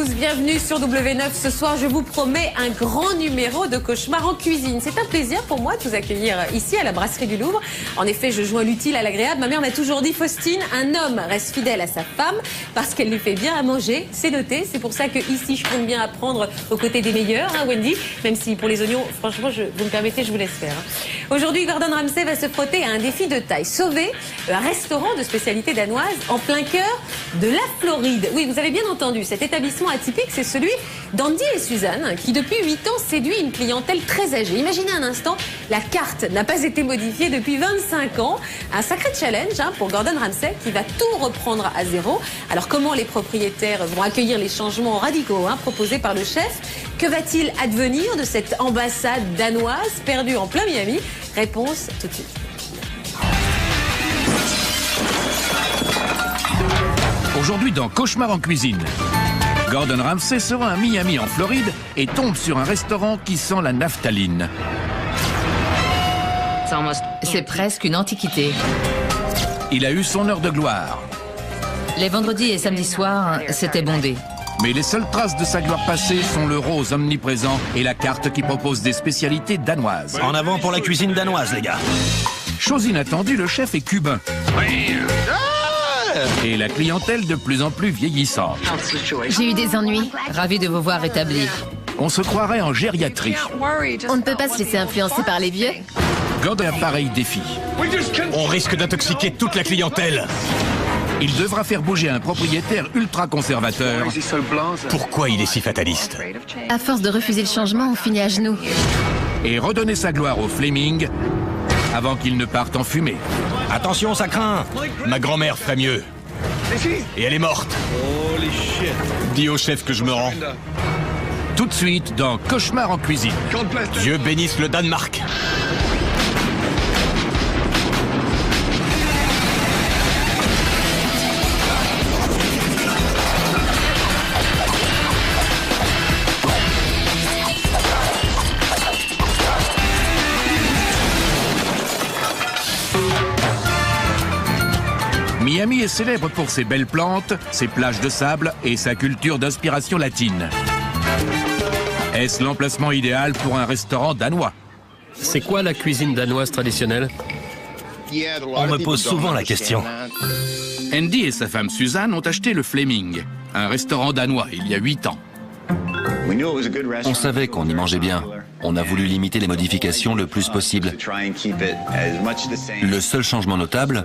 tous, bienvenue sur W9. Ce soir, je vous promets un grand numéro de Cauchemar en cuisine. C'est un plaisir pour moi de vous accueillir ici à la Brasserie du Louvre. En effet, je joins l'utile à l'agréable. Ma mère m'a toujours dit, Faustine, un homme reste fidèle à sa femme parce qu'elle lui fait bien à manger. C'est noté. C'est pour ça que ici, je compte bien apprendre aux côtés des meilleurs, hein, Wendy. Même si pour les oignons, franchement, vous me permettez, je vous laisse faire. Aujourd'hui, Gordon Ramsay va se frotter à un défi de taille. Sauver un restaurant de spécialité danoise en plein cœur de la Floride. Oui, vous avez bien entendu, cet établissement atypique, c'est celui d'Andy et Suzanne, qui depuis 8 ans séduit une clientèle très âgée. Imaginez un instant, la carte n'a pas été modifiée depuis 25 ans. Un sacré challenge pour Gordon Ramsay qui va tout reprendre à zéro. Alors comment les propriétaires vont accueillir les changements radicaux proposés par le chef? Que va-t-il advenir de cette ambassade danoise perdue en plein Miami? Réponse tout de suite. Aujourd'hui dans Cauchemar en cuisine, Gordon Ramsay se rend à Miami en Floride et tombe sur un restaurant qui sent la naphtaline. C'est presque une antiquité. Il a eu son heure de gloire. Les vendredis et samedis soirs, c'était bondé. Mais les seules traces de sa gloire passée sont le rose omniprésent et la carte qui propose des spécialités danoises. En avant pour la cuisine danoise, les gars. Chose inattendue, le chef est cubain. Et la clientèle de plus en plus vieillissante. J'ai eu des ennuis. Ravi de vous voir rétabli. On se croirait en gériatrie. On ne peut pas se laisser influencer par les vieux. Gordon a pareil défi. On risque d'intoxiquer toute la clientèle. Il devra faire bouger un propriétaire ultra conservateur. Pourquoi il est si fataliste? À force de refuser le changement, on finit à genoux. Et redonner sa gloire au Fleming avant qu'il ne parte en fumée. Attention, ça craint. Ma grand-mère ferait mieux. Et elle est morte. Dis au chef que je me rends. Tout de suite dans Cauchemar en cuisine. Dieu bénisse le Danemark. Miami est célèbre pour ses belles plantes, ses plages de sable et sa culture d'inspiration latine. Est-ce l'emplacement idéal pour un restaurant danois? C'est quoi la cuisine danoise traditionnelle? On me pose souvent la question. Andy et sa femme Suzanne ont acheté le Fleming, un restaurant danois, il y a 8 ans. On savait qu'on y mangeait bien. On a voulu limiter les modifications le plus possible. Le seul changement notable,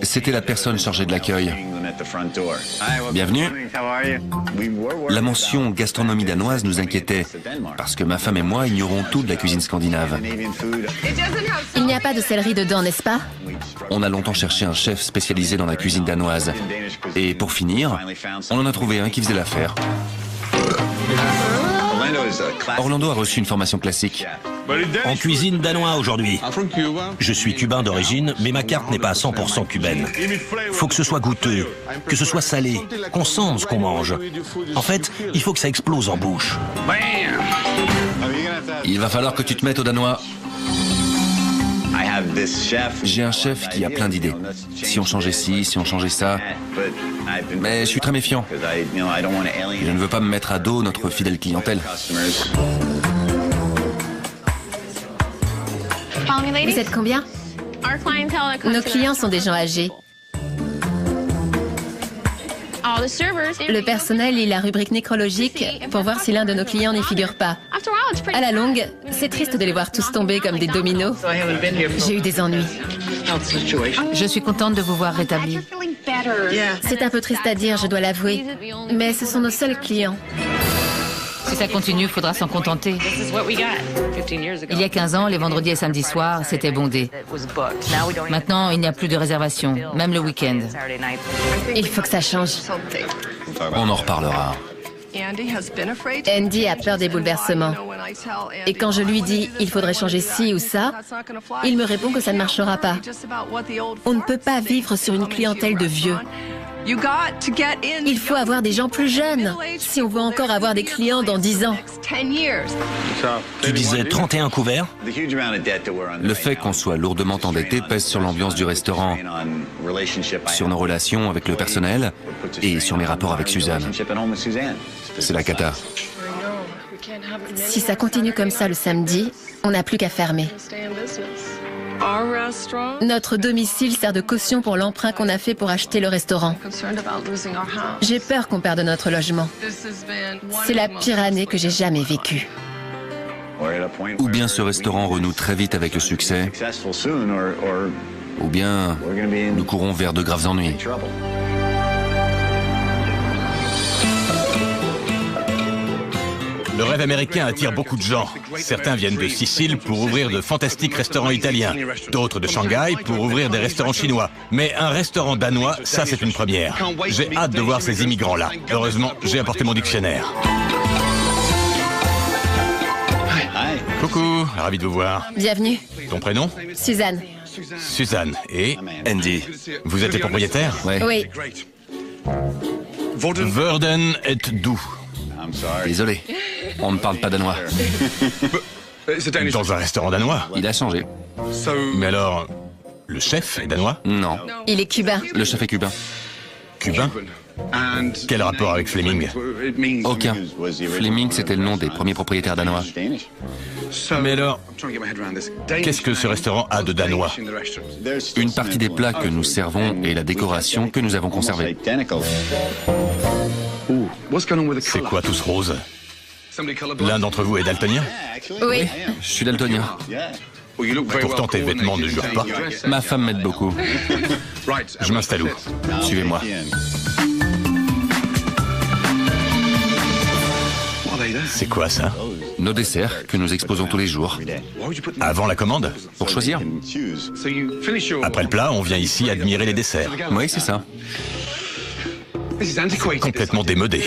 c'était la personne chargée de l'accueil. Bienvenue. La mention gastronomie danoise nous inquiétait, parce que ma femme et moi ignorons tout de la cuisine scandinave. Il n'y a pas de céleri dedans, n'est-ce pas? On a longtemps cherché un chef spécialisé dans la cuisine danoise. Et pour finir, on en a trouvé un qui faisait l'affaire. Orlando a reçu une formation classique. En cuisine danois aujourd'hui. Je suis cubain d'origine, mais ma carte n'est pas à 100% cubaine. Faut que ce soit goûteux, que ce soit salé, qu'on sente ce qu'on mange. En fait, il faut que ça explose en bouche. Il va falloir que tu te mettes au danois. J'ai un chef qui a plein d'idées. Si on changeait ci, si on changeait ça. Mais je suis très méfiant. Je ne veux pas me mettre à dos notre fidèle clientèle. Vous êtes combien? Nos clients sont des gens âgés. Le personnel lit la rubrique nécrologique pour voir si l'un de nos clients n'y figure pas. À la longue, c'est triste de les voir tous tomber comme des dominos. J'ai eu des ennuis. Je suis contente de vous voir rétabli. C'est un peu triste à dire, je dois l'avouer. Mais ce sont nos seuls clients. Si ça continue, il faudra s'en contenter. Il y a 15 ans, les vendredis et samedis soirs, c'était bondé. Maintenant, il n'y a plus de réservations, même le week-end. Il faut que ça change. On en reparlera. Andy a peur des bouleversements. Et quand je lui dis « il faudrait changer ci ou ça », il me répond que ça ne marchera pas. On ne peut pas vivre sur une clientèle de vieux. Il faut avoir des gens plus jeunes, si on veut encore avoir des clients dans 10 ans. Tu disais 31 couverts? Le fait qu'on soit lourdement endetté pèse sur l'ambiance du restaurant, sur nos relations avec le personnel et sur mes rapports avec Suzanne. C'est la cata. Si ça continue comme ça le samedi, on n'a plus qu'à fermer. Notre domicile sert de caution pour l'emprunt qu'on a fait pour acheter le restaurant. J'ai peur qu'on perde notre logement. C'est la pire année que j'ai jamais vécue. Ou bien ce restaurant renoue très vite avec le succès, ou bien nous courons vers de graves ennuis. Le rêve américain attire beaucoup de gens. Certains viennent de Sicile pour ouvrir de fantastiques restaurants italiens, d'autres de Shanghai pour ouvrir des restaurants chinois. Mais un restaurant danois, ça c'est une première. J'ai hâte de voir ces immigrants-là. Heureusement, j'ai apporté mon dictionnaire. Coucou, ravi de vous voir. Bienvenue. Ton prénom? Suzanne. Suzanne et Andy. Vous êtes les propriétaires? Ouais. Oui. Verden et Doux. Désolé, on ne parle pas danois. Dans un restaurant danois? Il a changé. Mais alors, le chef est danois? Non, Il est cubain. le chef est cubain. Cubain? Quel rapport avec Fleming? Aucun. Fleming, c'était le nom des premiers propriétaires danois. Mais alors, qu'est-ce que ce restaurant a de danois? Une partie des plats que nous servons et la décoration que nous avons conservée. C'est quoi tout ce rose? L'un d'entre vous est daltonien? Oui. Je suis daltonien. Pourtant tes vêtements ne jurent pas. Ma femme m'aide beaucoup. Je m'installe où? Suivez-moi. C'est quoi ça? Nos desserts que nous exposons tous les jours. Avant la commande? Pour choisir. Après le plat, on vient ici admirer les desserts. Oui, c'est ça. Complètement démodé.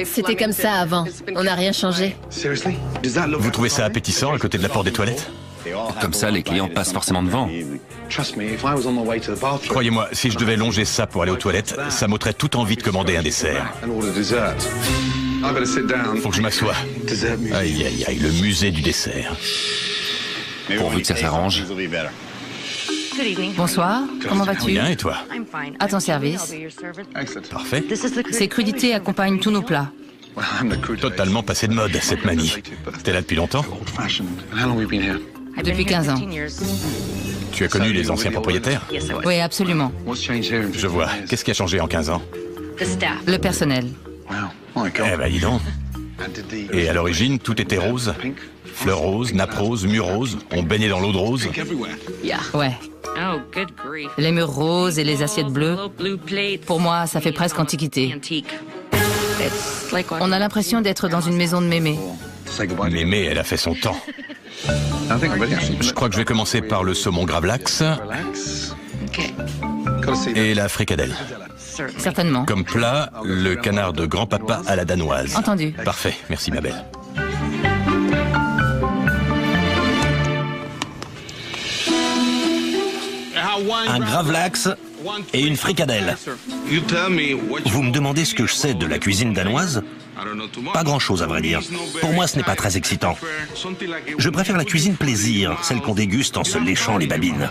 C'était comme ça avant. On n'a rien changé. Vous trouvez ça appétissant à côté de la porte des toilettes? Comme ça, les clients passent forcément devant. Croyez-moi, si je devais longer ça pour aller aux toilettes, ça m'ôterait toute envie de commander un dessert. Faut que je m'assoie. Aïe, aïe, aïe, le musée du dessert. Pourvu que ça s'arrange. Bonsoir, comment vas-tu? Bien, et toi? À ton service. Parfait. Ces crudités accompagnent tous nos plats. Totalement passé de mode, cette manie. T'es là depuis longtemps? Depuis 15 ans. Tu as connu les anciens propriétaires? Oui, absolument. Je vois. Qu'est-ce qui a changé en 15 ans? Le personnel. Eh ben, dis donc. Et à l'origine, tout était rose? Fleurs roses, nappes roses, murs roses, on baignait dans l'eau de rose? Ouais. Les murs roses et les assiettes bleues, pour moi, ça fait presque antiquité. On a l'impression d'être dans une maison de mémé. Mémé, elle a fait son temps. Je crois que je vais commencer par le saumon gravlax et la fricadelle. Certainement. Comme plat, le canard de grand-papa à la danoise. Entendu. Parfait, merci ma belle. Un gravlax et une fricadelle. Vous me demandez ce que je sais de la cuisine danoise? Pas grand-chose à vrai dire. Pour moi, ce n'est pas très excitant. Je préfère la cuisine plaisir, celle qu'on déguste en se léchant les babines.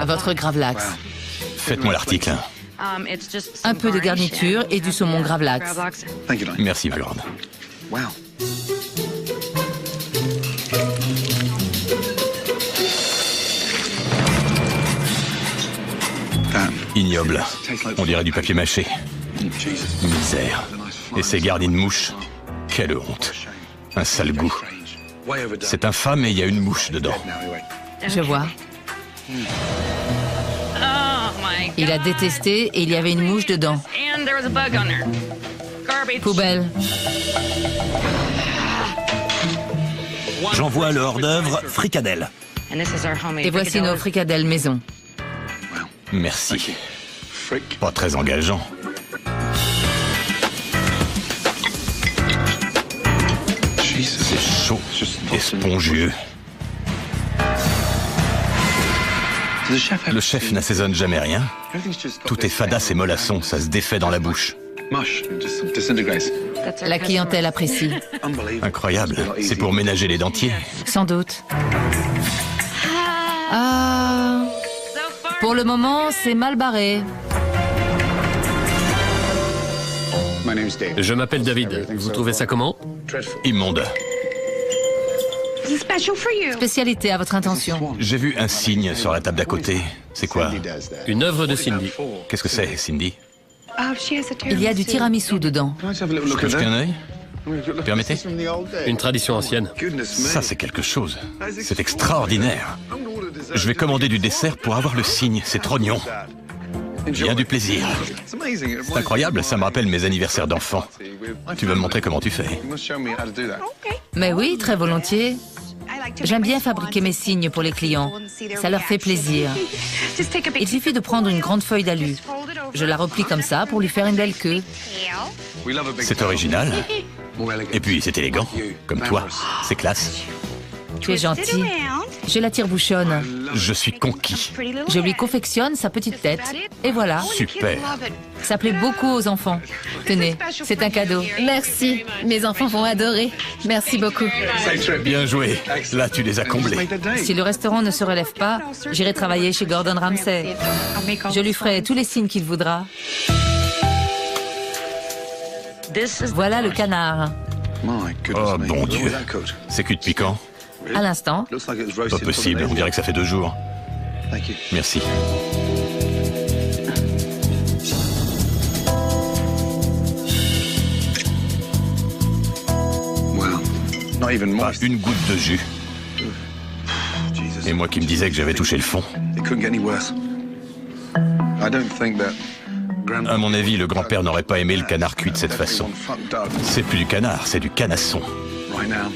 Votre gravlax. Faites-moi l'article. Un peu de garniture et du saumon gravlax. Merci ma grande. Ignoble. On dirait du papier mâché. Misère. Et ces garnis de mouches. Quelle honte. Un sale goût. C'est infâme et il y a une mouche dedans. Je vois. Il a détesté et il y avait une mouche dedans. Poubelle. J'envoie le hors-d'œuvre fricadelle. Et voici nos fricadelles maison. Merci. Pas très engageant. chaud et spongieux. Le chef n'assaisonne jamais rien. Tout est fadasse et mollasson, ça se défait dans la bouche. La clientèle apprécie. Incroyable, c'est pour ménager les dentiers. Sans doute. Ah, pour le moment, c'est mal barré. Je m'appelle David. Vous trouvez ça comment? Immonde. Spécialité à votre intention. J'ai vu un signe sur la table d'à côté. C'est quoi? Une œuvre de Cindy. Qu'est-ce que c'est, Cindy? Il y a du tiramisu dedans. Je peux jeter un œil? Permettez? Une tradition ancienne. Ça, c'est quelque chose. C'est extraordinaire. Je vais commander du dessert pour avoir le signe. C'est trognon. Bien du plaisir. C'est incroyable, ça me rappelle mes anniversaires d'enfants. Tu veux me montrer comment tu fais? Mais oui, très volontiers. J'aime bien fabriquer mes signes pour les clients. Ça leur fait plaisir. Il suffit de prendre une grande feuille d'alu. Je la replie comme ça pour lui faire une belle queue. C'est original. Et puis, c'est élégant. Comme toi. C'est classe. Tu es gentil. Je la tire-bouchonne. Je suis conquis. Je lui confectionne sa petite tête. Et voilà. Super. Ça plaît beaucoup aux enfants. Tenez, c'est un cadeau. Merci, mes enfants vont adorer. Merci beaucoup. Bien joué. Là, tu les as comblés. Si le restaurant ne se relève pas, j'irai travailler chez Gordon Ramsay. Je lui ferai tous les signes qu'il voudra. Voilà le canard. Oh, bon Dieu. C'est cuit depuis quand? À l'instant. Pas possible, on dirait que ça fait 2 jours. Merci. Pas une goutte de jus. Et moi qui me disais que j'avais touché le fond. À mon avis, le grand-père n'aurait pas aimé le canard cuit de cette façon. C'est plus du canard, c'est du canasson.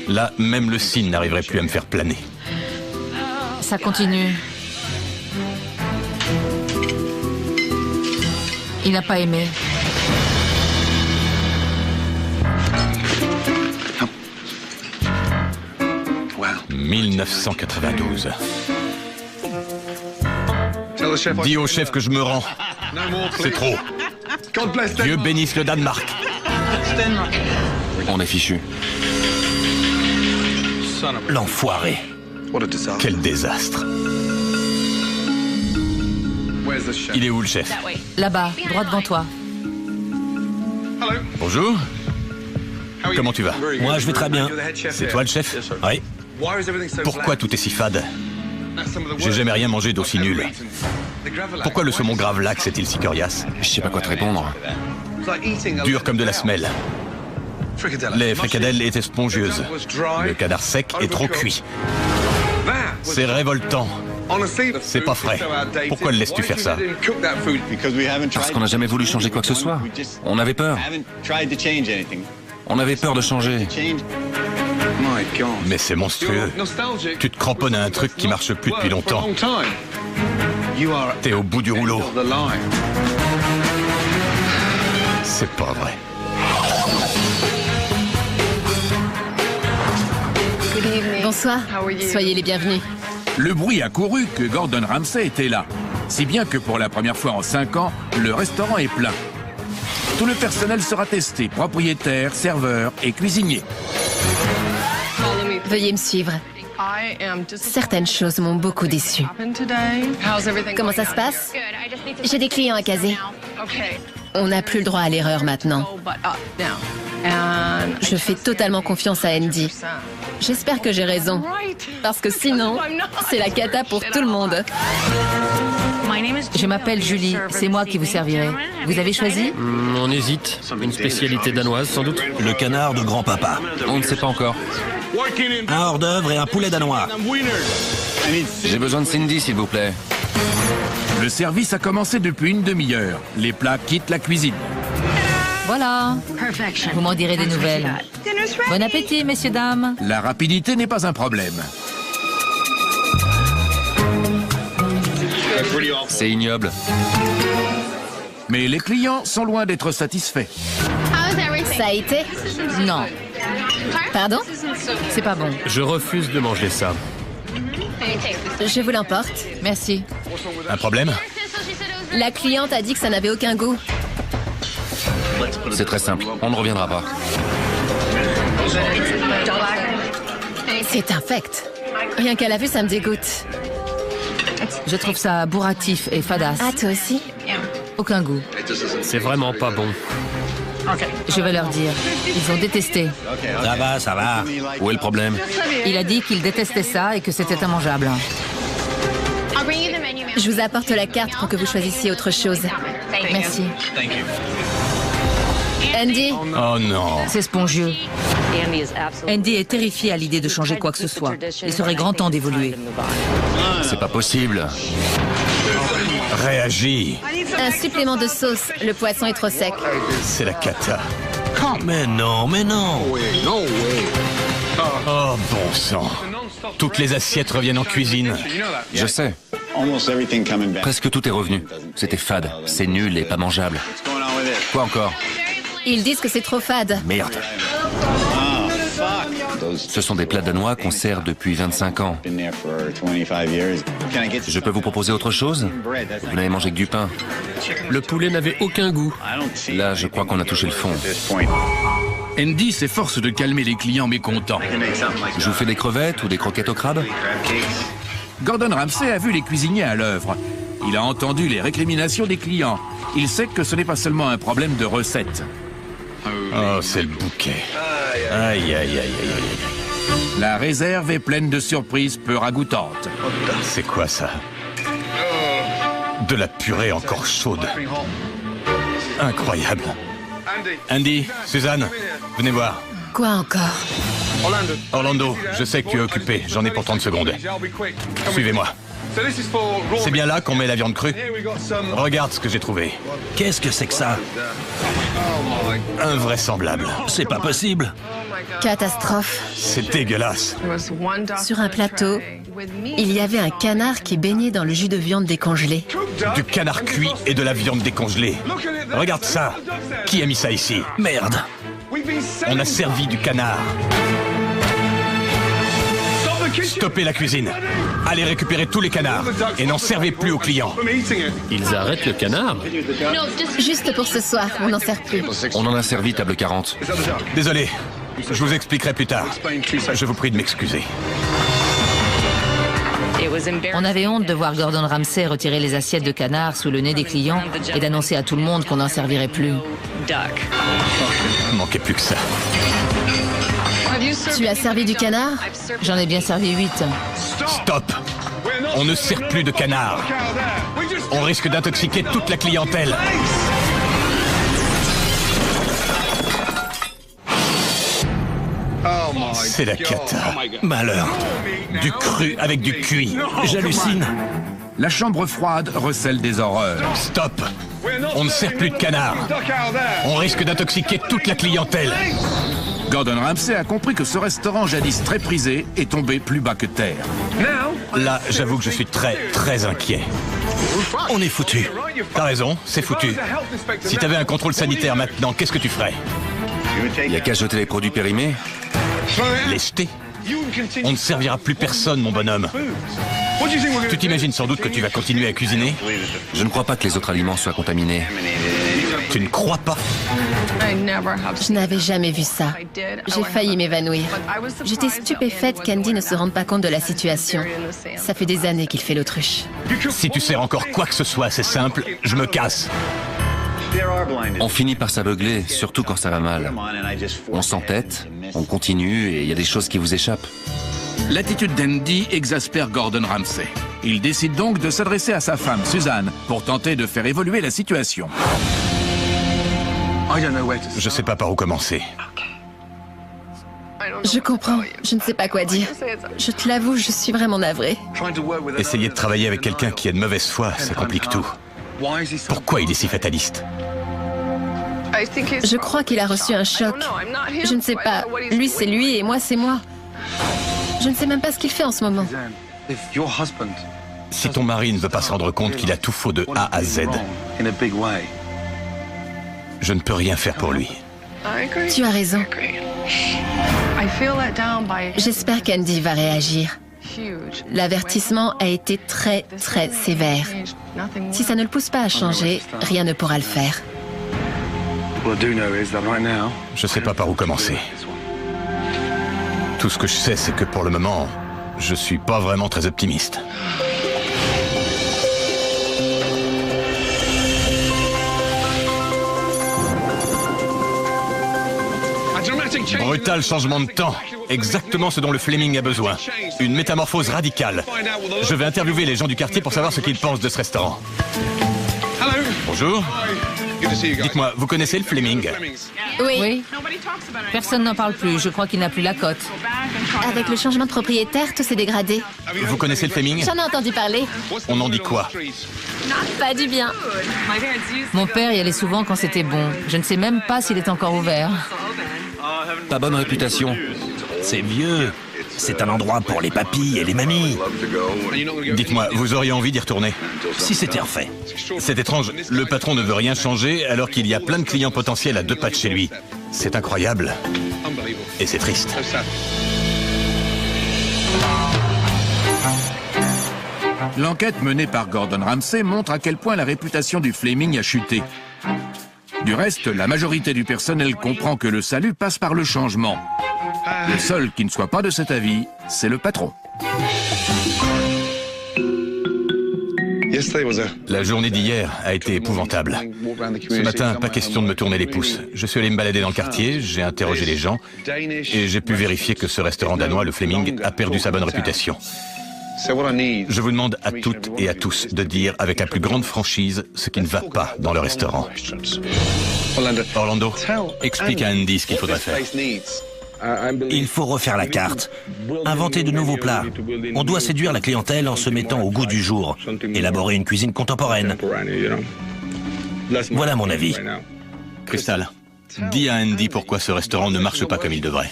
Là, même le cygne n'arriverait plus à me faire planer. Ça continue. Il n'a pas aimé. « 1992. Dis au chef que je me rends. C'est trop. Dieu bénisse le Danemark. On est fichu. L'enfoiré. Quel désastre. Il est où le chef? Là-bas, droit devant toi. Bonjour. Comment tu vas? Moi, je vais très bien. C'est toi le chef? Oui. Pourquoi tout est si fade? J'ai jamais rien mangé d'aussi nul. Pourquoi le saumon gravlax est-il si coriace? Je sais pas quoi te répondre. Dur comme de la semelle. Les fricadelles étaient spongieuses. Le canard sec est trop cuit. C'est révoltant. C'est pas frais. Pourquoi le laisses-tu faire ça? Parce qu'on n'a jamais voulu changer quoi que ce soit. On avait peur. On avait peur de changer. Mais c'est monstrueux. Tu te cramponnes à un truc qui marche plus depuis longtemps. T'es au bout du rouleau. C'est pas vrai. Bonsoir, soyez les bienvenus. Le bruit a couru que Gordon Ramsay était là. Si bien que pour la première fois en 5 ans, le restaurant est plein. Tout le personnel sera testé, propriétaires, serveurs et cuisiniers. Veuillez me suivre. Certaines choses m'ont beaucoup déçu. Comment ça se passe? J'ai des clients à caser. On n'a plus le droit à l'erreur maintenant. Je fais totalement confiance à Andy. J'espère que j'ai raison. Parce que sinon, c'est la cata pour tout le monde. Je m'appelle Julie, c'est moi qui vous servirai. Vous avez choisi? On hésite. Une spécialité danoise, sans doute. Le canard de grand-papa. On ne sait pas encore. Un hors-d'œuvre et un poulet danois. J'ai besoin de Cindy, s'il vous plaît. Le service a commencé depuis une demi-heure. Les plats quittent la cuisine. Voilà. Vous m'en direz des nouvelles. Bon appétit, messieurs, dames. La rapidité n'est pas un problème. C'est ignoble. Mais les clients sont loin d'être satisfaits. Ça a été? Non. Pardon? C'est pas bon. Je refuse de manger ça. Je vous l'emporte. Merci. Un problème? La cliente a dit que ça n'avait aucun goût. C'est très simple, on ne reviendra pas. C'est infect. Rien qu'à la vue, ça me dégoûte. Je trouve ça bourratif et fadasse. Ah, toi aussi? Aucun goût. C'est vraiment pas bon. Je vais leur dire. Ils ont détesté. Ça va, ça va. Où est le problème? Il a dit qu'il détestait ça et que c'était immangeable. Je vous apporte la carte pour que vous choisissiez autre chose. Merci. Andy, Oh non. C'est spongieux. Andy est terrifié à l'idée de changer quoi que ce soit. Il serait grand temps d'évoluer. C'est pas possible. Réagis. un supplément de sauce. Le poisson est trop sec. C'est la cata. Mais non, mais non. Oh, bon sang. Toutes les assiettes reviennent en cuisine. Je sais. Presque tout est revenu. C'était fade, c'est nul et pas mangeable. Quoi encore? Ils disent que c'est trop fade. Merde. Ce sont des plats danois qu'on sert depuis 25 ans. Je peux vous proposer autre chose? Vous n'avez mangé que du pain. Le poulet n'avait aucun goût. Là, je crois qu'on a touché le fond. Andy s'efforce de calmer les clients mécontents. Je vous fais des crevettes ou des croquettes au crabe? Gordon Ramsay a vu les cuisiniers à l'œuvre. Il a entendu les récriminations des clients. Il sait que ce n'est pas seulement un problème de recette. Oh, c'est le bouquet. Aïe, aïe, aïe, aïe, aïe. La réserve est pleine de surprises peu ragoûtantes. C'est quoi ça? De la purée encore chaude. Incroyable. Andy, Suzanne, venez voir. Quoi encore? Orlando, je sais que tu es occupé. J'en ai pour 30 secondes. Suivez-moi. C'est bien là qu'on met la viande crue. Regarde ce que j'ai trouvé. Qu'est-ce que c'est que ça? Invraisemblable. C'est pas possible. Catastrophe. C'est dégueulasse. Sur un plateau, il y avait un canard qui baignait dans le jus de viande décongelé. Du canard cuit et de la viande décongelée. Regarde ça. Qui a mis ça ici? Merde. On a servi du canard. Stoppez la cuisine. Allez récupérer tous les canards et n'en servez plus aux clients. Ils arrêtent le canard? Juste pour ce soir, on n'en sert plus. On en a servi table 40. Désolé, je vous expliquerai plus tard. Je vous prie de m'excuser. On avait honte de voir Gordon Ramsay retirer les assiettes de canard sous le nez des clients et d'annoncer à tout le monde qu'on n'en servirait plus. Il manquait plus que ça. Tu as servi du canard? J'en ai bien servi 8. Stop! On ne sert plus de canard. On risque d'intoxiquer toute la clientèle. C'est la cata. Malheur. Du cru avec du cuit. J'hallucine. La chambre froide recèle des horreurs. Stop! On ne sert plus de canard. On risque d'intoxiquer toute la clientèle. Gordon Ramsay a compris que ce restaurant jadis très prisé est tombé plus bas que terre. Là, j'avoue que je suis très inquiet. On est foutu. T'as raison, c'est foutu. Si t'avais un contrôle sanitaire maintenant, qu'est-ce que tu ferais? Il n'y a qu'à jeter les produits périmés. Les jeter? On ne servira plus personne, mon bonhomme. Tu t'imagines sans doute que tu vas continuer à cuisiner? Je ne crois pas que les autres aliments soient contaminés. Tu ne crois pas? Je n'avais jamais vu ça. J'ai failli m'évanouir. J'étais stupéfaite qu'Andy ne se rende pas compte de la situation. Ça fait des années qu'il fait l'autruche. Si tu sers encore quoi que ce soit, c'est simple, je me casse. On finit par s'aveugler, surtout quand ça va mal. On s'entête, on continue et il y a des choses qui vous échappent. L'attitude d'Andy exaspère Gordon Ramsay. Il décide donc de s'adresser à sa femme, Suzanne, pour tenter de faire évoluer la situation. Je sais pas par où commencer. Je comprends. Je ne sais pas quoi dire. Je te l'avoue, je suis vraiment navrée. Essayer de travailler avec quelqu'un qui est de mauvaise foi, ça complique tout. Pourquoi il est si fataliste? Je crois qu'il a reçu un choc. Je ne sais pas. Lui, c'est lui et moi, c'est moi. Je ne sais même pas ce qu'il fait en ce moment. Si ton mari ne veut pas se rendre compte qu'il a tout faux de A à Z, je ne peux rien faire pour lui. Tu as raison. J'espère qu'Andy va réagir. L'avertissement a été très, très sévère. Si ça ne le pousse pas à changer, rien ne pourra le faire. Je sais pas par où commencer. Tout ce que je sais, c'est que pour le moment, je suis pas vraiment très optimiste. Brutal changement de temps. Exactement ce dont le Fleming a besoin. Une métamorphose radicale. Je vais interviewer les gens du quartier pour savoir ce qu'ils pensent de ce restaurant. Bonjour. Dites-moi, vous connaissez le Fleming? Oui. Personne n'en parle plus. Je crois qu'il n'a plus la cote. Avec le changement de propriétaire, tout s'est dégradé. Vous connaissez le Fleming? J'en ai entendu parler. On en dit quoi? Pas du bien. Mon père y allait souvent quand c'était bon. Je ne sais même pas s'il est encore ouvert. Pas bonne réputation. C'est vieux. C'est un endroit pour les papis et les mamies. Dites-moi, vous auriez envie d'y retourner? Si c'était refait. C'est étrange, le patron ne veut rien changer alors qu'il y a plein de clients potentiels à 2 pas de chez lui. C'est incroyable. Et c'est triste. L'enquête menée par Gordon Ramsay montre à quel point la réputation du Fleming a chuté. Du reste, la majorité du personnel comprend que le salut passe par le changement. Le seul qui ne soit pas de cet avis, c'est le patron. La journée d'hier a été épouvantable. Ce matin, pas question de me tourner les pouces. Je suis allé me balader dans le quartier, j'ai interrogé les gens et j'ai pu vérifier que ce restaurant danois, le Fleming, a perdu sa bonne réputation. Je vous demande à toutes et à tous de dire avec la plus grande franchise ce qui ne va pas dans le restaurant. Orlando, explique à Andy ce qu'il faudrait faire. Il faut refaire la carte, inventer de nouveaux plats. On doit séduire la clientèle en se mettant au goût du jour, élaborer une cuisine contemporaine. Voilà mon avis. Crystal, dis à Andy pourquoi ce restaurant ne marche pas comme il devrait.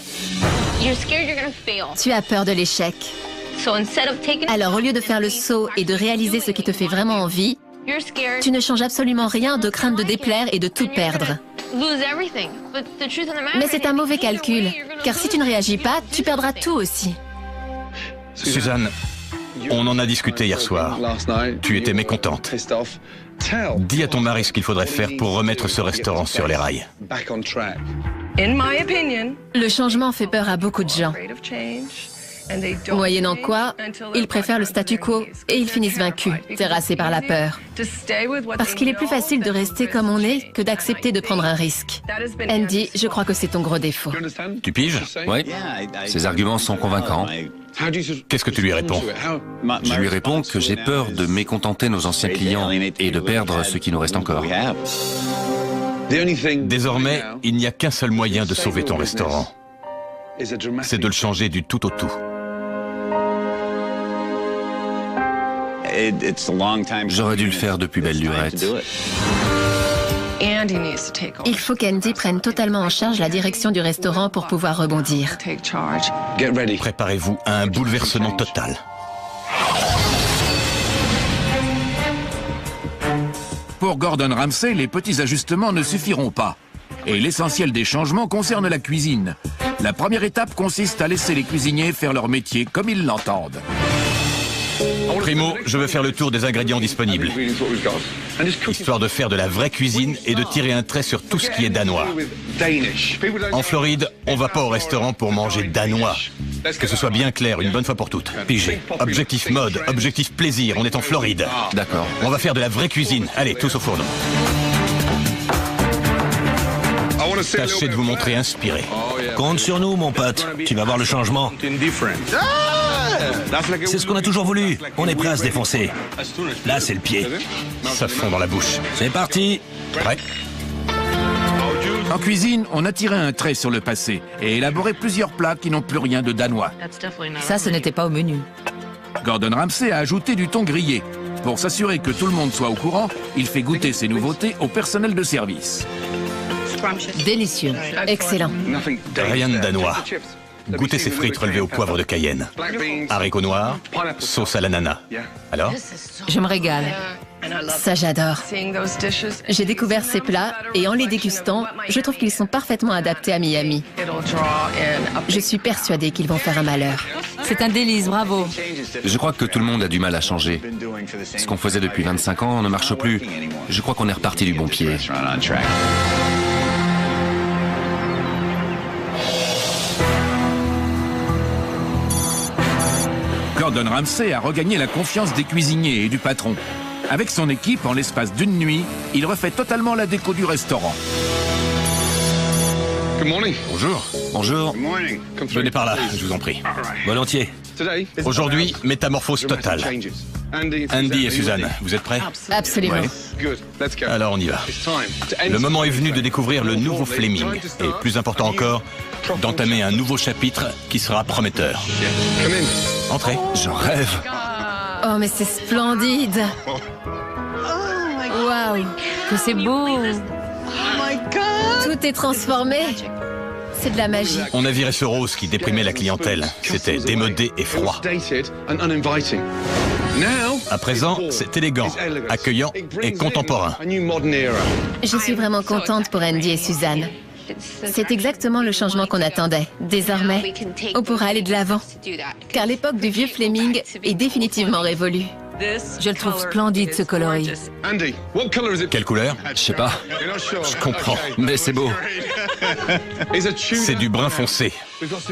Tu as peur de l'échec. Alors, au lieu de faire le saut et de réaliser ce qui te fait vraiment envie, tu ne changes absolument rien de crainte de déplaire et de tout perdre. Mais c'est un mauvais calcul, car si tu ne réagis pas, tu perdras tout aussi. Suzanne, on en a discuté hier soir. Tu étais mécontente. Dis à ton mari ce qu'il faudrait faire pour remettre ce restaurant sur les rails. Le changement fait peur à beaucoup de gens. Moyennant quoi, ils préfèrent le statu quo et ils finissent vaincus, terrassés par la peur. Parce qu'il est plus facile de rester comme on est que d'accepter de prendre un risque. Andy, je crois que c'est ton gros défaut. Tu piges? Oui, ses arguments sont convaincants. Qu'est-ce que tu lui réponds? Je lui réponds que j'ai peur de mécontenter nos anciens clients et de perdre ce qui nous reste encore. Désormais, il n'y a qu'un seul moyen de sauver ton restaurant. C'est de le changer du tout au tout. J'aurais dû le faire depuis belle lurette. Il faut qu'Andy prenne totalement en charge la direction du restaurant pour pouvoir rebondir. Préparez-vous à un bouleversement total. Pour Gordon Ramsay, les petits ajustements ne suffiront pas. Et l'essentiel des changements concerne la cuisine. La première étape consiste à laisser les cuisiniers faire leur métier comme ils l'entendent. Primo, je veux faire le tour des ingrédients disponibles. Histoire de faire de la vraie cuisine et de tirer un trait sur tout ce qui est danois. En Floride, on va pas au restaurant pour manger danois. Que ce soit bien clair, une bonne fois pour toutes. Pigé. Objectif mode, objectif plaisir, on est en Floride. D'accord. On va faire de la vraie cuisine. Allez, tous au fourneau. Tâchez de vous montrer inspiré. Compte sur nous, mon pote. Tu vas voir le changement. C'est ce qu'on a toujours voulu. On est prêt à se défoncer. Là, c'est le pied. Ça fond dans la bouche. C'est parti. Ouais. En cuisine, on a tiré un trait sur le passé et élaboré plusieurs plats qui n'ont plus rien de danois. Ça, ce n'était pas au menu. Gordon Ramsay a ajouté du thon grillé. Pour s'assurer que tout le monde soit au courant, il fait goûter ces nouveautés au personnel de service. Délicieux. Excellent. Rien de danois. Goûtez ces frites relevées au poivre de Cayenne. Haricots noirs, sauce à l'ananas. Alors? Je me régale. Ça, j'adore. J'ai découvert ces plats et en les dégustant, je trouve qu'ils sont parfaitement adaptés à Miami. Je suis persuadée qu'ils vont faire un malheur. C'est un délice, bravo. Je crois que tout le monde a du mal à changer. Ce qu'on faisait depuis 25 ans ne marche plus. Je crois qu'on est reparti du bon pied. Gordon Ramsay a regagné la confiance des cuisiniers et du patron. Avec son équipe, en l'espace d'une nuit, il refait totalement la déco du restaurant. Bonjour. Bonjour. Venez par là, je vous en prie. Volontiers. Aujourd'hui, métamorphose totale. Andy et Suzanne, vous êtes prêts? Absolument. Ouais. Alors on y va. Le moment est venu de découvrir le nouveau Fleming. Et plus important encore, d'entamer un nouveau chapitre qui sera prometteur. Entrez. J'en rêve. Oh, mais c'est splendide. Waouh. Que c'est beau. Tout est transformé. C'est de la magie. On a viré ce rose qui déprimait la clientèle. C'était démodé et froid. À présent, c'est élégant, accueillant et contemporain. Je suis vraiment contente pour Andy et Suzanne. C'est exactement le changement qu'on attendait. Désormais, on pourra aller de l'avant. Car l'époque du vieux Fleming est définitivement révolue. Je le trouve splendide, ce coloris. Quelle couleur? Je sais pas, Je comprends. mais c'est beau. C'est du brun foncé.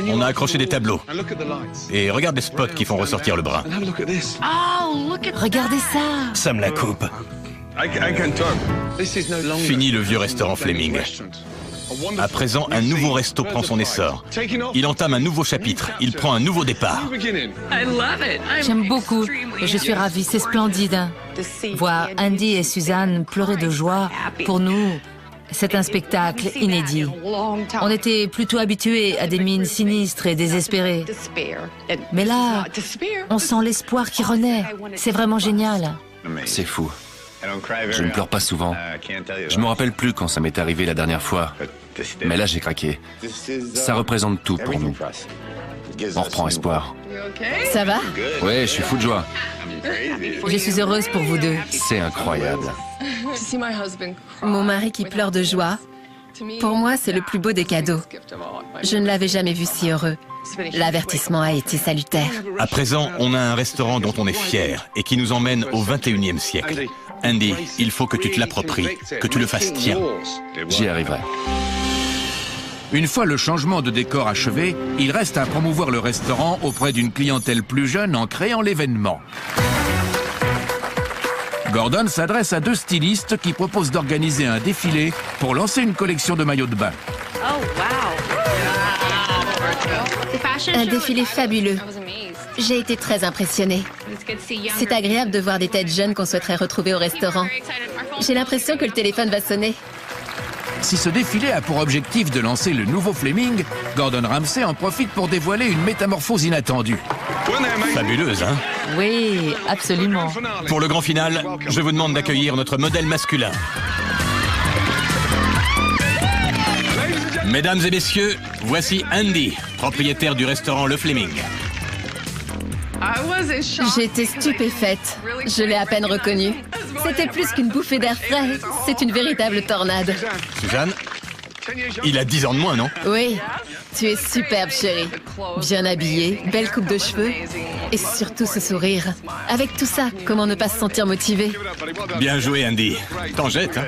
On a accroché des tableaux. Et regarde les spots qui font ressortir le brun. Regardez ça. Ça me la coupe. Fini le vieux restaurant Fleming. À présent, un nouveau resto prend son essor. Il entame un nouveau chapitre. Il prend un nouveau départ. J'aime beaucoup. Et je suis ravie, c'est splendide. Voir Andy et Suzanne pleurer de joie, pour nous, c'est un spectacle inédit. On était plutôt habitués à des mines sinistres et désespérées. Mais là, on sent l'espoir qui renaît. C'est vraiment génial. C'est fou. Je ne pleure pas souvent. Je me rappelle plus quand ça m'est arrivé la dernière fois. Mais là, j'ai craqué. Ça représente tout pour nous. On reprend espoir. Ça va? Ouais, je suis fou de joie. Je suis heureuse pour vous deux. C'est incroyable. Mon mari qui pleure de joie, pour moi, c'est le plus beau des cadeaux. Je ne l'avais jamais vu si heureux. L'avertissement a été salutaire. À présent, on a un restaurant dont on est fier et qui nous emmène au 21e siècle. Andy, il faut que tu te l'appropries, que tu le fasses tien. J'y arriverai. Une fois le changement de décor achevé, il reste à promouvoir le restaurant auprès d'une clientèle plus jeune en créant l'événement. Gordon s'adresse à deux stylistes qui proposent d'organiser un défilé pour lancer une collection de maillots de bain. Un défilé fabuleux. J'ai été très impressionnée. C'est agréable de voir des têtes jeunes qu'on souhaiterait retrouver au restaurant. J'ai l'impression que le téléphone va sonner. Si ce défilé a pour objectif de lancer le nouveau Fleming, Gordon Ramsay en profite pour dévoiler une métamorphose inattendue. Fabuleuse, hein? Oui, absolument. Pour le grand final, je vous demande d'accueillir notre modèle masculin. Mesdames et messieurs, voici Andy, propriétaire du restaurant Le Fleming. J'étais stupéfaite. Je l'ai à peine reconnu. C'était plus qu'une bouffée d'air frais. C'est une véritable tornade. Suzanne, il a 10 ans de moins, non? Oui, tu es superbe, chérie. Bien habillée, belle coupe de cheveux. Et surtout ce sourire. Avec tout ça, comment ne pas se sentir motivé? Bien joué, Andy. T'en jettes, hein?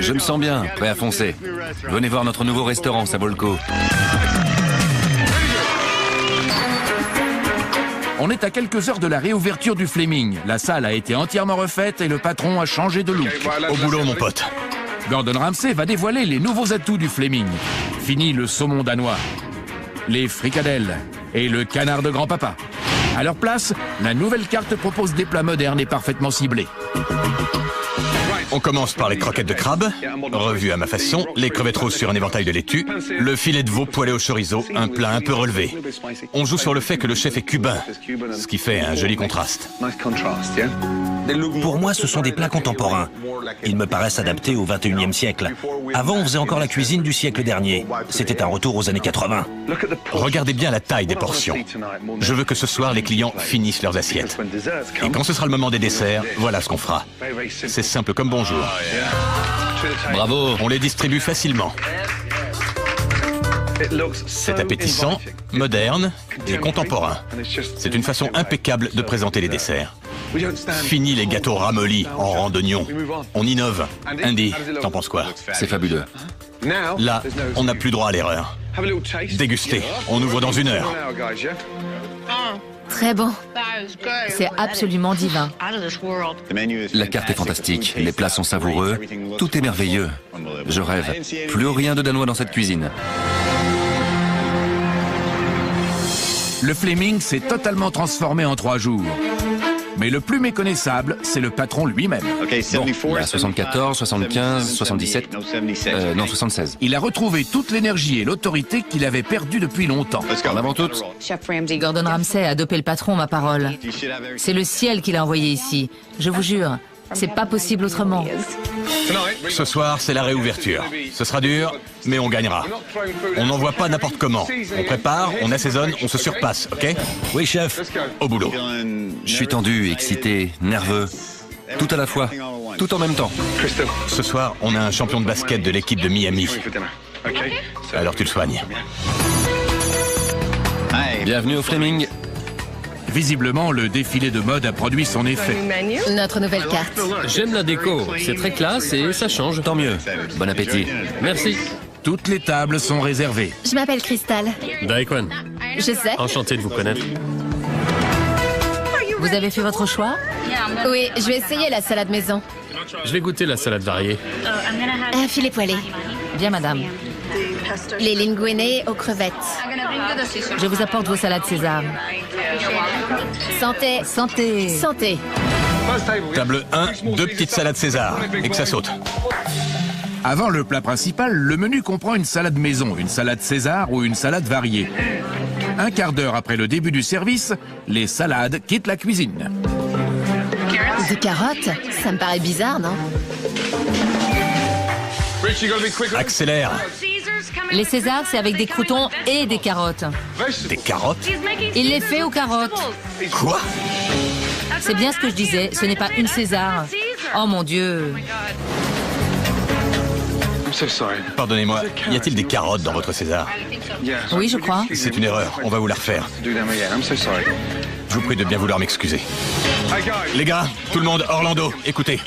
Je me sens bien, prêt à foncer. Venez voir notre nouveau restaurant, ça vaut le coup. On est à quelques heures de la réouverture du Fleming. La salle a été entièrement refaite et le patron a changé de look. Au boulot, mon pote. Gordon Ramsay va dévoiler les nouveaux atouts du Fleming. Fini le saumon danois, les fricadelles et le canard de grand-papa. À leur place, la nouvelle carte propose des plats modernes et parfaitement ciblés. On commence par les croquettes de crabe, revues à ma façon, les crevettes roses sur un éventail de laitue, le filet de veau poêlé au chorizo, un plat un peu relevé. On joue sur le fait que le chef est cubain, ce qui fait un joli contraste. Pour moi, ce sont des plats contemporains. Ils me paraissent adaptés au 21e siècle. Avant, on faisait encore la cuisine du siècle dernier. C'était un retour aux années 80. Regardez bien la taille des portions. Je veux que ce soir, les clients finissent leurs assiettes. Et quand ce sera le moment des desserts, voilà ce qu'on fera. C'est simple comme bonjour. Bravo. On les distribue facilement. C'est appétissant, moderne et contemporain. C'est une façon impeccable de présenter les desserts. Fini les gâteaux ramollis en rang d'oignons. On innove. Andy, t'en penses quoi? C'est fabuleux. Là, on n'a plus droit à l'erreur. Dégustez. On ouvre dans 1 heure. Très bon. C'est absolument divin. La carte est fantastique, les plats sont savoureux, tout est merveilleux. Je rêve. Plus rien de danois dans cette cuisine. Le Fleming s'est totalement transformé en 3 jours. Mais le plus méconnaissable, c'est le patron lui-même. Bon, il a 74, 75, 77... non, 76. Il a retrouvé toute l'énergie et l'autorité qu'il avait perdue depuis longtemps. En avant toutes. Gordon Ramsay a dopé le patron, ma parole. C'est le ciel qui l'a envoyé ici. Je vous jure, c'est pas possible autrement. Ce soir, c'est la réouverture. Ce sera dur, mais on gagnera. On n'envoie pas n'importe comment. On prépare, on assaisonne, on se surpasse, ok? Oui, chef. Au boulot. Je suis tendu, excité, nerveux. Tout à la fois, tout en même temps. Ce soir, on a un champion de basket de l'équipe de Miami. Alors tu le soignes. Bienvenue au Fleming. Visiblement, le défilé de mode a produit son effet. Notre nouvelle carte. J'aime la déco, c'est très classe et ça change. Tant mieux. Bon appétit. Merci. Toutes les tables sont réservées. Je m'appelle Crystal. Daikwan, Je sais. enchanté de vous connaître. Vous avez fait votre choix? Oui, je vais essayer la salade maison. Je vais goûter la salade variée. Un filet poêlé. Bien, madame. Les linguine aux crevettes. Je vous apporte vos salades César. Santé. Santé. Santé. Table 1, 2 petites salades César. Et que ça saute. Avant le plat principal, le menu comprend une salade maison, une salade César ou une salade variée. 1/4 d'heure après le début du service, les salades quittent la cuisine. Des carottes? Ça me paraît bizarre, non? Accélère. Les Césars, c'est avec des croûtons et des carottes. Des carottes? Il les fait aux carottes. Quoi? C'est bien ce que je disais, ce n'est pas une César. Oh mon Dieu. Pardonnez-moi, y a-t-il des carottes dans votre César? Oui, je crois. C'est une erreur, on va vous la refaire. Je vous prie de bien vouloir m'excuser. Les gars, tout le monde, Orlando, écoutez.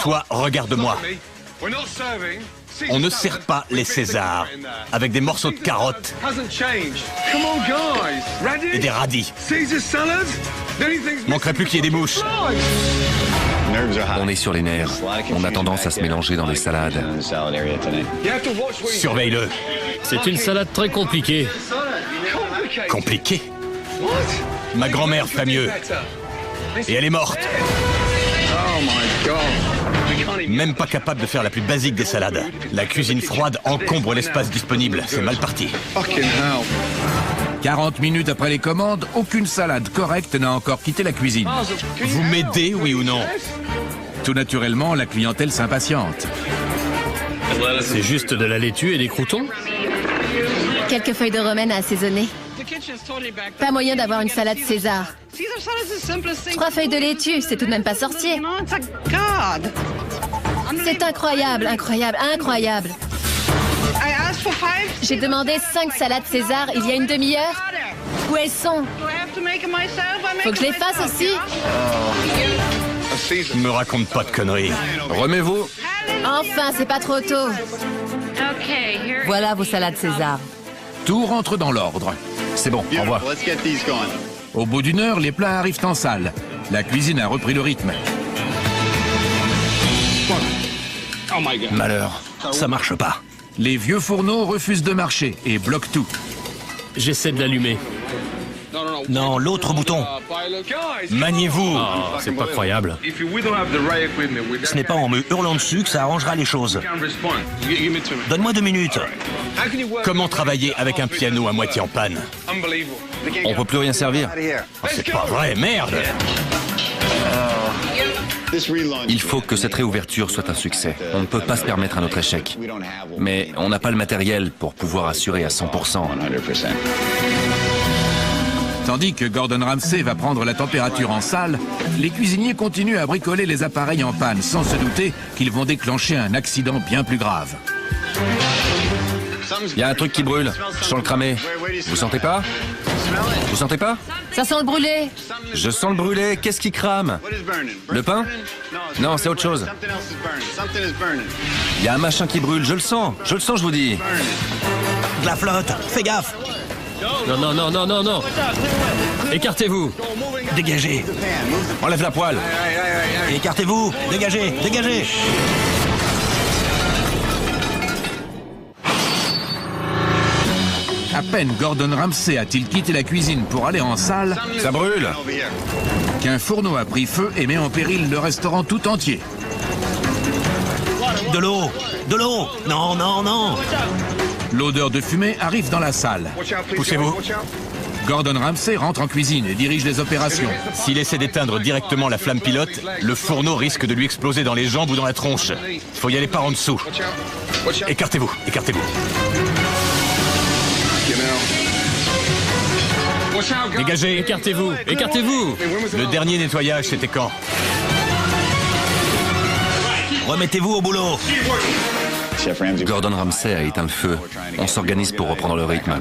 Toi, regarde-moi. On ne sert pas les Césars avec des morceaux de carottes et des radis. Manquerait plus qu'il y ait des mouches. On est sur les nerfs. On a tendance à se mélanger dans les salades. Surveille-le. C'est une salade très compliquée. Compliqué? Ma grand-mère ferait mieux. Et elle est morte. Même pas capable de faire la plus basique des salades. La cuisine froide encombre l'espace disponible. C'est mal parti. 40 minutes après les commandes, aucune salade correcte n'a encore quitté la cuisine. Vous m'aidez, oui ou non? Tout naturellement, la clientèle s'impatiente. C'est juste de la laitue et des croûtons? Quelques feuilles de romaine à assaisonner. Pas moyen d'avoir une salade César. 3 feuilles de laitue, c'est tout de même pas sorcier. C'est incroyable, incroyable, incroyable. J'ai demandé 5 salades César il y a une demi-heure. Où elles sont? Faut que je les fasse aussi. Me raconte pas de conneries. Remets-vous. Enfin, c'est pas trop tôt. Voilà vos salades César. Tout rentre dans l'ordre. C'est bon, au revoir. Au bout d'1 heure, les plats arrivent en salle. La cuisine a repris le rythme. Malheur, ça marche pas. Les vieux fourneaux refusent de marcher et bloquent tout. J'essaie de l'allumer. Non, l'autre bouton. Maniez-vous. Oh, c'est pas croyable. Ce n'est pas en me hurlant dessus que ça arrangera les choses. Donne-moi 2 minutes. Comment travailler avec un piano à moitié en panne? On peut plus rien servir. Oh, c'est pas vrai, merde! Il faut que cette réouverture soit un succès. On ne peut pas se permettre un autre échec. Mais on n'a pas le matériel pour pouvoir assurer à 100%. Tandis que Gordon Ramsay va prendre la température en salle, les cuisiniers continuent à bricoler les appareils en panne, sans se douter qu'ils vont déclencher un accident bien plus grave. Il y a un truc qui brûle. Je sens le cramer. Vous sentez pas? Vous sentez pas? Ça sent le brûlé. Je sens le brûler. Qu'est-ce qui crame? Le pain? Non, c'est autre chose. Il y a un machin qui brûle. Je le sens, je vous dis. De la flotte. Fais gaffe. Non, non, non, non, non, non. Écartez-vous. Dégagez. Enlève la poêle. Écartez-vous. Dégagez. Dégagez. À peine Gordon Ramsay a-t-il quitté la cuisine pour aller en salle, Ça brûle. qu'un fourneau a pris feu et met en péril le restaurant tout entier. De l'eau. De l'eau. Non, non, non. L'odeur de fumée arrive dans la salle. Poussez-vous. Gordon Ramsay rentre en cuisine et dirige les opérations. S'il essaie d'éteindre directement la flamme pilote, le fourneau risque de lui exploser dans les jambes ou dans la tronche. Il faut y aller par en dessous. Écartez-vous, écartez-vous. Dégagez. Écartez-vous. Écartez-vous. Le dernier nettoyage, c'était quand? Remettez-vous au boulot. Gordon Ramsay a éteint le feu. On s'organise pour reprendre le rythme.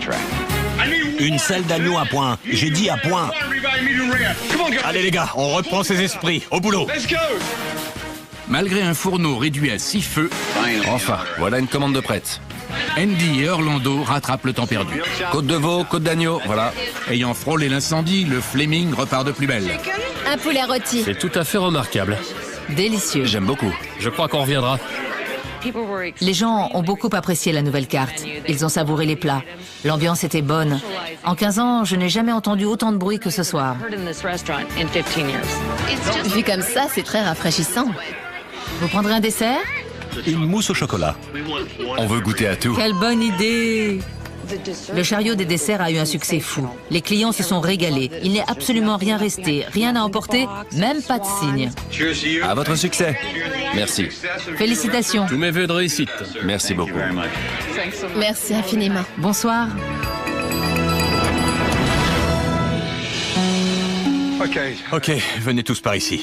Une selle d'agneau à point. J'ai dit à point. Allez les gars, on reprend ses esprits. Au boulot. Malgré un fourneau réduit à 6 feux, Enfin, voilà une commande de prête. Andy et Orlando rattrapent le temps perdu. Côte de veau, côte d'agneau, voilà. Ayant frôlé l'incendie, le Fleming repart de plus belle. Un poulet rôti. C'est tout à fait remarquable. Délicieux. J'aime beaucoup. Je crois qu'on reviendra. Les gens ont beaucoup apprécié la nouvelle carte. Ils ont savouré les plats. L'ambiance était bonne. En 15 ans, je n'ai jamais entendu autant de bruit que ce soir. Vu comme ça, c'est très rafraîchissant. Vous prendrez un dessert? Une mousse au chocolat. On veut goûter à tout. Quelle bonne idée! Le chariot des desserts a eu un succès fou. Les clients se sont régalés. Il n'est absolument rien resté, rien à emporter, même pas de signe. À votre succès. Merci. Félicitations. Tous mes vœux de réussite. Merci beaucoup. Merci infiniment. Bonsoir. Ok, venez tous par ici.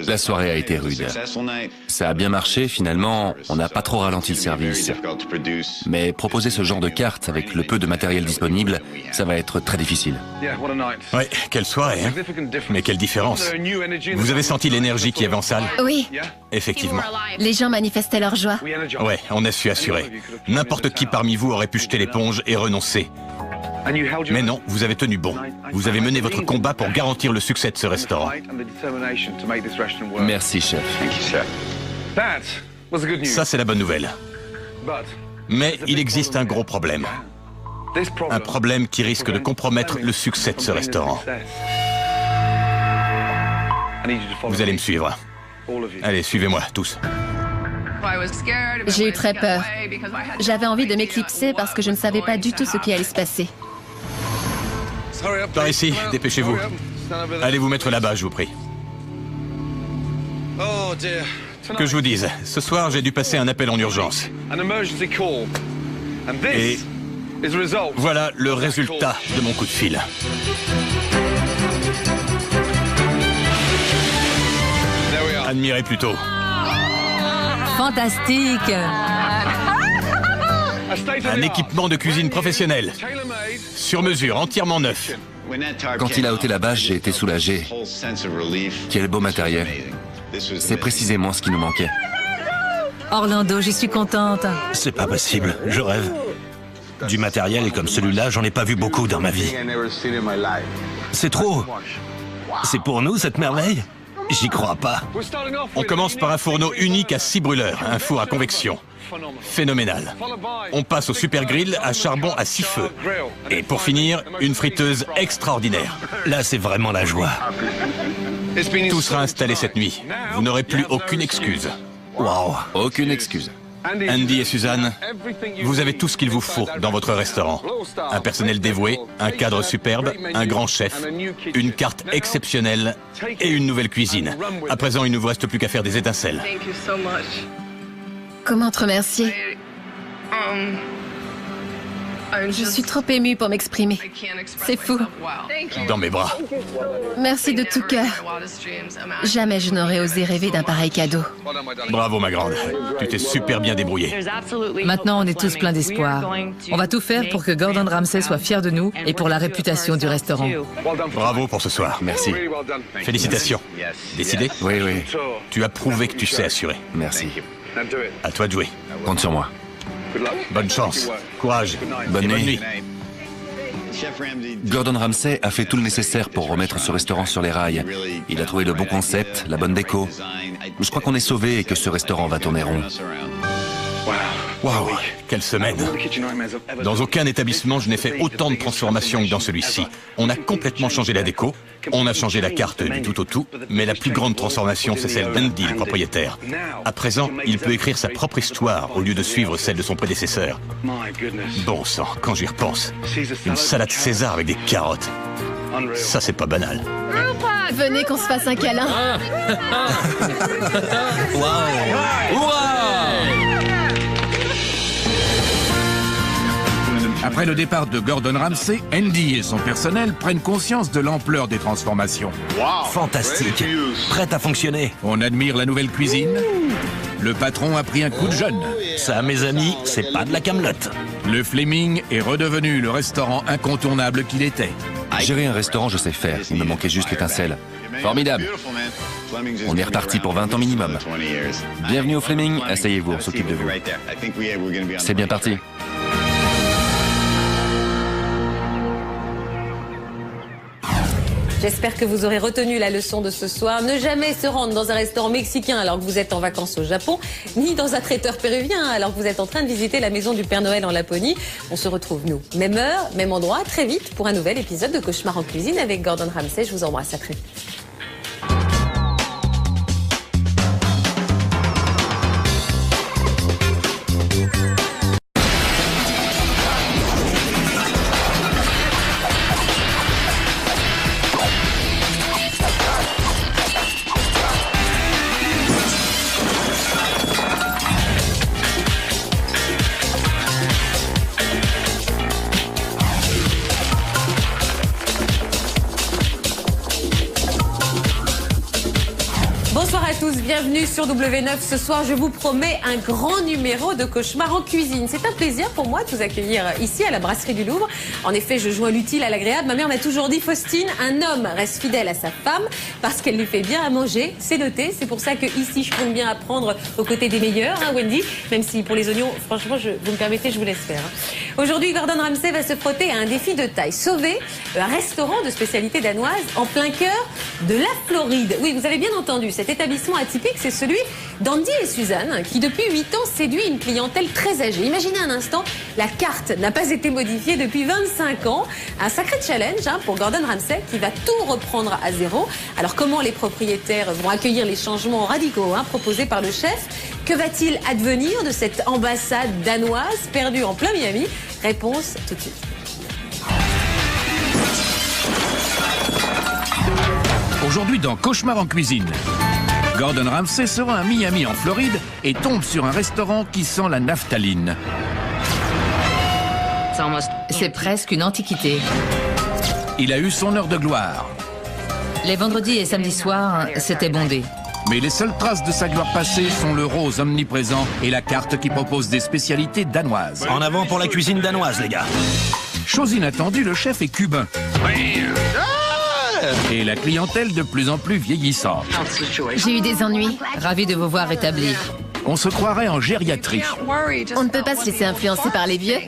La soirée a été rude. Ça a bien marché, finalement, on n'a pas trop ralenti le service. Mais proposer ce genre de carte avec le peu de matériel disponible, ça va être très difficile. Ouais, quelle soirée, hein? Mais quelle différence. Vous avez senti l'énergie qu'il y avait en salle? Oui, Effectivement. les gens manifestaient leur joie. Ouais, on a su assurer. N'importe qui parmi vous aurait pu jeter l'éponge et renoncer. Mais non, vous avez tenu bon. Vous avez mené votre combat pour garantir le succès de ce restaurant. Merci, chef. Ça, c'est la bonne nouvelle. Mais il existe un gros problème. Un problème qui risque de compromettre le succès de ce restaurant. Vous allez me suivre. Allez, suivez-moi, tous. J'ai eu très peur. J'avais envie de m'éclipser parce que je ne savais pas du tout ce qui allait se passer. Par ici, dépêchez-vous. Allez vous mettre là-bas, je vous prie. Que je vous dise, ce soir, j'ai dû passer un appel en urgence. Et voilà le résultat de mon coup de fil. Admirez plutôt. Fantastique. Un équipement de cuisine professionnel. Sur mesure, entièrement neuf. Quand il a ôté la bâche, j'ai été soulagé. Quel beau matériel. C'est précisément ce qui nous manquait. Orlando, j'y suis contente. C'est pas possible, je rêve. Du matériel comme celui-là, j'en ai pas vu beaucoup dans ma vie. C'est trop. C'est pour nous, cette merveille? J'y crois pas. On commence par un fourneau unique à 6 brûleurs, un four à convection. Phénoménal. On passe au super grill à charbon à 6 feux. Et pour finir, une friteuse extraordinaire. Là, c'est vraiment la joie. Tout sera installé cette nuit. Vous n'aurez plus aucune excuse. Waouh. Aucune excuse. Andy et Suzanne, vous avez tout ce qu'il vous faut dans votre restaurant. Un personnel dévoué, un cadre superbe, un grand chef, une carte exceptionnelle et une nouvelle cuisine. À présent, il ne vous reste plus qu'à faire des étincelles. Comment te remercier? Je suis trop émue pour m'exprimer. C'est fou. Dans mes bras. Merci de tout cœur. Jamais je n'aurais osé rêver d'un pareil cadeau. Bravo, ma grande. Tu t'es super bien débrouillée. Maintenant, on est tous pleins d'espoir. On va tout faire pour que Gordon Ramsay soit fier de nous et pour la réputation du restaurant. Bravo pour ce soir. Merci. Félicitations. Décidé? Oui, oui. Tu as prouvé que tu sais assurer. Merci. À toi de jouer. Compte sur moi. Bonne chance. Courage. Bonne Et nuit. Gordon Ramsay a fait tout le nécessaire pour remettre ce restaurant sur les rails. Il a trouvé le bon concept, la bonne déco. Je crois qu'on est sauvés et que ce restaurant va tourner rond. Waouh, quelle semaine. Dans aucun établissement, je n'ai fait autant de transformations que dans celui-ci. On a complètement changé la déco, on a changé la carte du tout au tout, mais la plus grande transformation, c'est celle d'Andy, le propriétaire. À présent, il peut écrire sa propre histoire au lieu de suivre celle de son prédécesseur. Bon sang, quand j'y repense. Une salade César avec des carottes. Ça, c'est pas banal. Venez qu'on se fasse un câlin. Après le départ de Gordon Ramsay, Andy et son personnel prennent conscience de l'ampleur des transformations. Fantastique. Prête à fonctionner. On admire la nouvelle cuisine. Le patron a pris un coup de jeune. Ça, mes amis, c'est pas de la camelote. Le Fleming est redevenu le restaurant incontournable qu'il était. Gérer un restaurant, je sais faire. Il me manquait juste l'étincelle. Formidable. On est reparti pour 20 ans minimum. Bienvenue au Fleming. Asseyez-vous, on s'occupe de vous. C'est bien parti. J'espère que vous aurez retenu la leçon de ce soir. Ne jamais se rendre dans un restaurant mexicain alors que vous êtes en vacances au Japon, ni dans un traiteur péruvien alors que vous êtes en train de visiter la maison du Père Noël en Laponie. On se retrouve, nous, même heure, même endroit, très vite pour un nouvel épisode de Cauchemar en cuisine avec Gordon Ramsay. Je vous embrasse, à très vite. Bienvenue sur W9. Ce soir, je vous promets un grand numéro de Cauchemar en cuisine. C'est un plaisir pour moi de vous accueillir ici à la brasserie du Louvre. En effet, je joins l'utile à l'agréable. Ma mère m'a toujours dit, Faustine, un homme reste fidèle à sa femme parce qu'elle lui fait bien à manger. C'est noté. C'est pour ça que ici, je compte bien apprendre aux côtés des meilleurs, hein, Wendy. Même si pour les oignons, franchement, vous me permettez, je vous laisse faire. Aujourd'hui, Gordon Ramsay va se frotter à un défi de taille. Sauver un restaurant de spécialité danoise en plein cœur de la Floride. Oui, vous avez bien entendu, cet établissement atypique, c'est celui d'Andy et Suzanne, qui depuis 8 ans séduit une clientèle très âgée. Imaginez un instant, la carte n'a pas été modifiée depuis 25 ans. Un sacré challenge hein, pour Gordon Ramsay, qui va tout reprendre à zéro. Alors comment les propriétaires vont accueillir les changements radicaux hein, proposés par le chef? Que va-t-il advenir de cette ambassade danoise perdue en plein Miami? Réponse tout de suite. Aujourd'hui dans Cauchemar en cuisine, Gordon Ramsay se rend à Miami en Floride et tombe sur un restaurant qui sent la naphtaline. C'est presque une antiquité. Il a eu son heure de gloire. Les vendredis et samedis soirs, c'était bondé. Mais les seules traces de sa gloire passée sont le rose omniprésent et la carte qui propose des spécialités danoises. En avant pour la cuisine danoise, les gars. Chose inattendue, le chef est cubain. Et la clientèle de plus en plus vieillissante. J'ai eu des ennuis. Ravi de vous voir rétabli. On se croirait en gériatrie. On ne peut pas se laisser influencer par les vieux.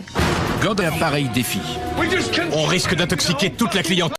Gordon a pareil défi. On risque d'intoxiquer toute la clientèle.